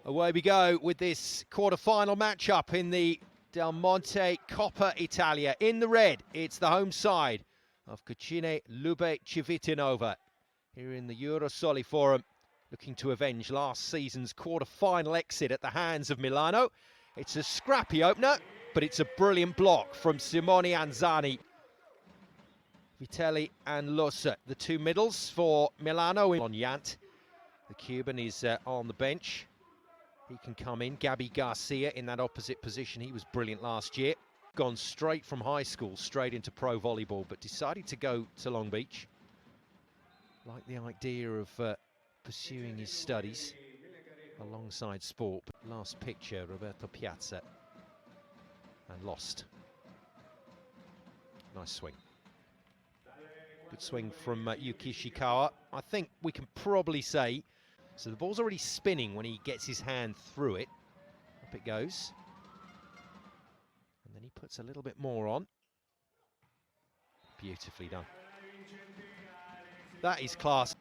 Away we go with this quarter-final matchup in the Del Monte Coppa Italia. In the red, it's the home side of Cucine, Lube, Civitanova. Here in the Eurosoli Forum, looking to avenge last season's quarter-final exit at the hands of Milano. It's a scrappy opener, but it's a brilliant block from Simone Anzani. Vitelli and Losa, the two middles for Milano. On Yant, the Cuban is on the bench. He can come in. Gabi Garcia in that opposite position. He was brilliant last year. Gone straight from high school, straight into pro volleyball, but decided to go to Long Beach. Like the idea of pursuing his studies alongside sport. But last picture, Roberto Piazza, and lost. Nice swing. Good swing from Yuki Ishikawa. I think we can probably say, so the ball's already spinning when he gets his hand through it. Up it goes. And then he puts a little bit more on. Beautifully done. That is class.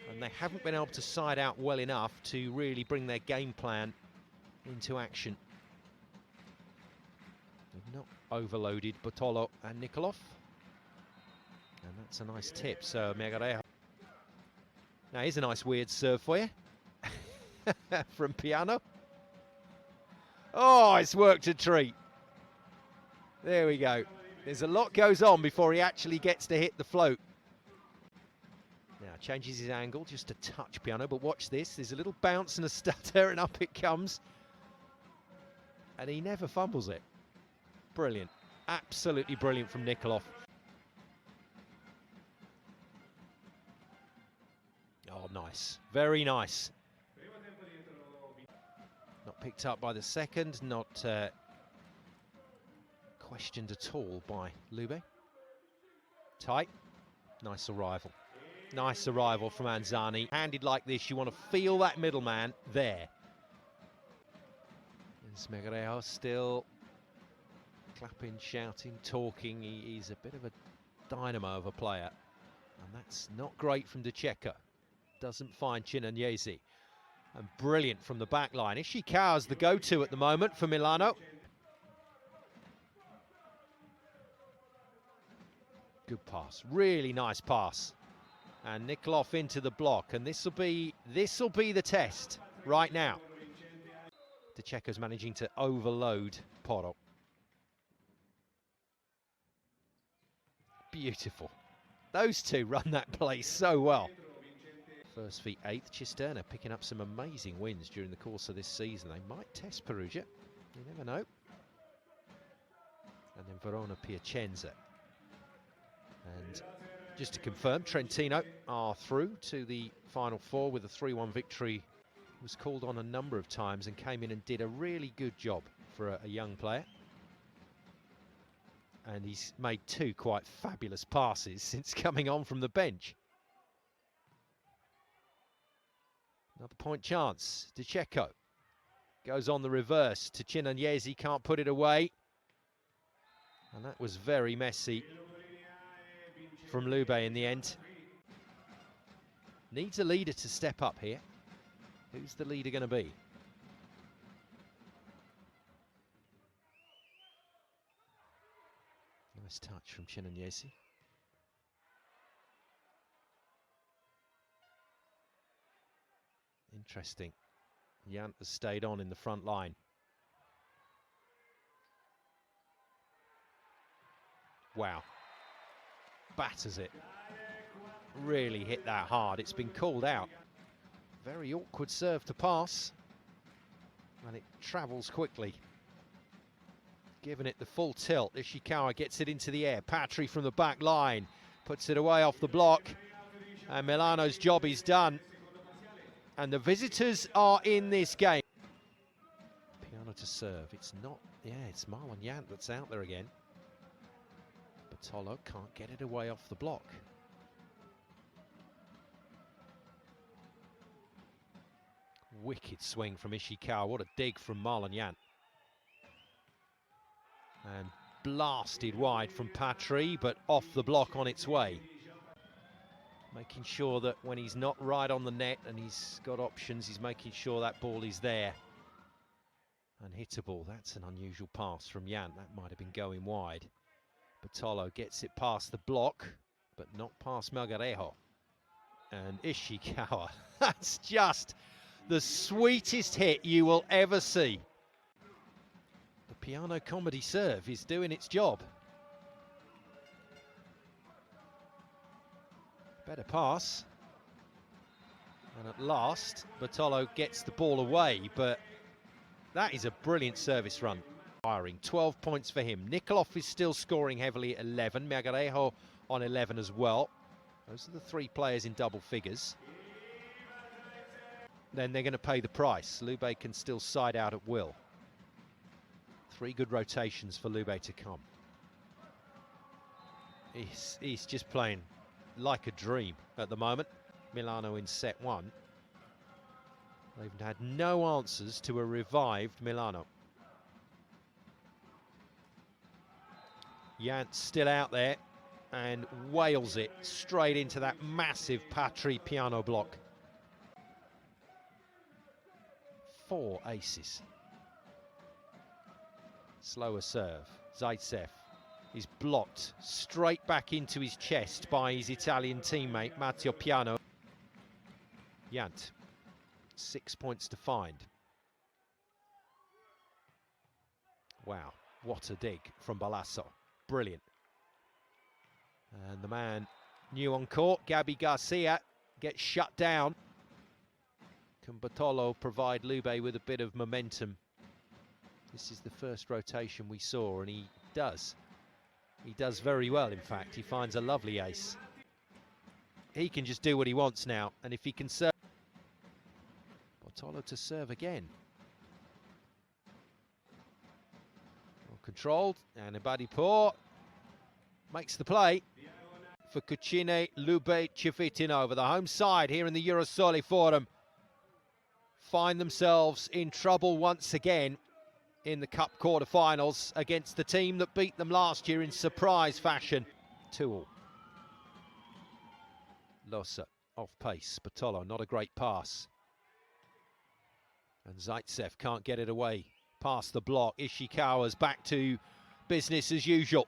And they haven't been able to side out well enough to really bring their game plan into action. They've not overloaded Bottolo and Nikolov. And that's a nice tip, so Megarejo. Now here's a nice weird serve for you. From Piano. Oh, it's worked a treat. There we go. There's a lot goes on before he actually gets to hit the float. Now changes his angle just a touch, Piano, but watch this. There's a little bounce and a stutter and up it comes. And he never fumbles it. Brilliant. Absolutely brilliant from Nikolov. Oh, nice. Very nice. Not picked up by the second, not questioned at all by Lube. Tight. Nice arrival. Nice arrival from Anzani. Handed like this, you want to feel that middleman there. There's Megarejo still clapping, shouting, talking. He's a bit of a dynamo of a player. And that's not great from De Cecco. Doesn't find Chinanyesi. And brilliant from the back line. Ishikawa's the go-to at the moment for Milano. Good pass, really nice pass. And Nikolov into the block, and this'll be the test right now. De Cecco's managing to overload Porro. Beautiful. Those two run that play so well. First v 8th, Cisterna picking up some amazing wins during the course of this season. They might test Perugia, you never know. And then Verona Piacenza. And just to confirm, Trentino are through to the Final Four with a 3-1 victory. Was called on a number of times and came in and did a really good job for a young player. And he's made two quite fabulous passes since coming on from the bench. Another point chance. De Cecco goes on the reverse to Chinanyesi, can't put it away. And that was very messy from Lube in the end. Needs a leader to step up here. Who's the leader going to be? Nice touch from Chinanyesi. Interesting. Yant has stayed on in the front line. Wow. Batters it. Really hit that hard. It's been called out. Very awkward serve to pass. And it travels quickly. Giving it the full tilt. Ishikawa gets it into the air. Patry from the back line. Puts it away off the block. And Milano's job is done. And the visitors are in this game. Piano to serve. It's not, it's Marlon Yant that's out there again. Bottolo can't get it away off the block. Wicked swing from Ishikawa. What a dig from Marlon Yant. And blasted wide from Patry, but off the block on its way. Making sure that when he's not right on the net and he's got options, he's making sure that ball is there. Unhittable. That's an unusual pass from Jan. That might have been going wide. Bartolo gets it past the block, but not past Melgarejo. And Ishikawa. That's just the sweetest hit you will ever see. The piano comedy serve is doing its job. Better pass. And at last, Bartolo gets the ball away, but that is a brilliant service run. Firing 12 points for him. Nikolov is still scoring heavily at 11. Melgarejo on 11 as well. Those are the three players in double figures. Then they're going to pay the price. Lube can still side out at will. 3 good rotations for Lube to come. He's just playing like a dream at the moment. Milano in set 1. They've had no answers to a revived Milano. Jant's still out there and wails it straight into that massive Patry piano block. 4 aces. Slower serve. Zaitsev is blocked straight back into his chest by his Italian teammate Matteo Piano. Jant, 6 points to find. Wow, what a dig from Balasso. Brilliant. And the man new on court, Gabi Garcia, gets shut down. Can Bartolo provide Lube with a bit of momentum? This is the first rotation we saw, and he does. He does very well, in fact. He finds a lovely ace. He can just do what he wants now, and if he can serve... Bartolo to serve again. Well controlled, and Ebadipo makes the play for Cucine, Lube, Civitanova. The home side here in the Eurosole Forum find themselves in trouble once again in the Cup quarter-finals against the team that beat them last year in surprise fashion. 2-2. Losa off pace. Bartolo, not a great pass. And Zaitsev can't get it away past the block. Ishikawa's back to business as usual.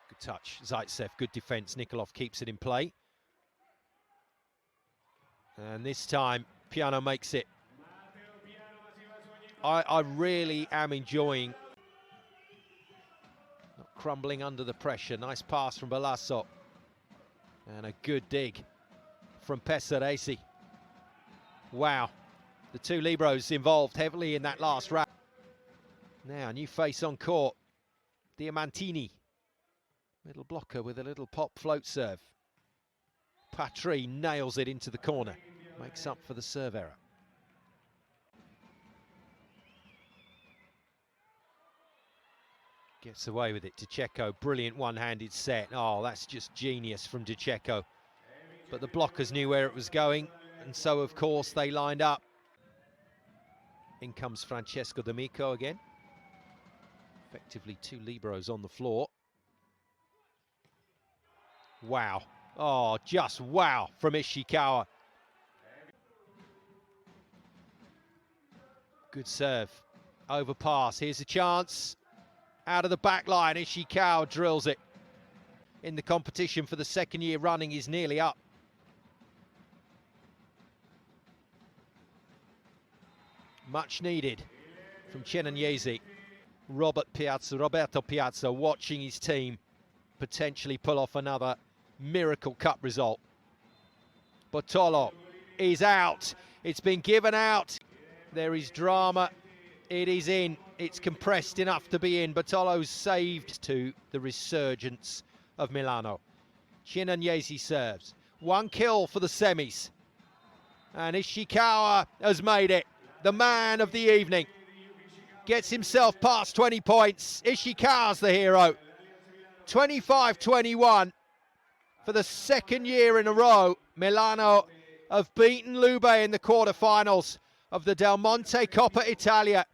Good touch. Zaitsev, good defense. Nikolov keeps it in play. And this time, Piano makes it. I really am enjoying not crumbling under the pressure. Nice pass from Balasso. And a good dig from Pesaresi. Wow. The two Libros involved heavily in that last round. Now, new face on court. Diamantini. Middle blocker with a little pop float serve. Patry nails it into the corner. Makes up for the serve error. Gets away with it. Diceco, brilliant one-handed set. Oh, that's just genius from Diceco. But the blockers knew where it was going, and so, of course, they lined up. In comes Francesco D'Amico again. Effectively 2 Libros on the floor. Wow. Oh, just wow from Ishikawa. Good serve. Overpass. Here's a chance. Out of the back line, Ishikawa drills it. In the competition for the second year running, he's nearly up. Much needed from Chenanyesi. Roberto Piazza watching his team potentially pull off another miracle cup result. Bartolo is out. It's been given out. There is drama. It is in. It's compressed enough to be in. Bartolo's saved to the resurgence of Milano. Chenanyesi serves. 1 kill for the semis. And Ishikawa has made it. The man of the evening. Gets himself past 20 points. Ishikawa's the hero. 25-21. For the second year in a row, Milano have beaten Lube in the quarterfinals. of the Del Monte Coppa Italia.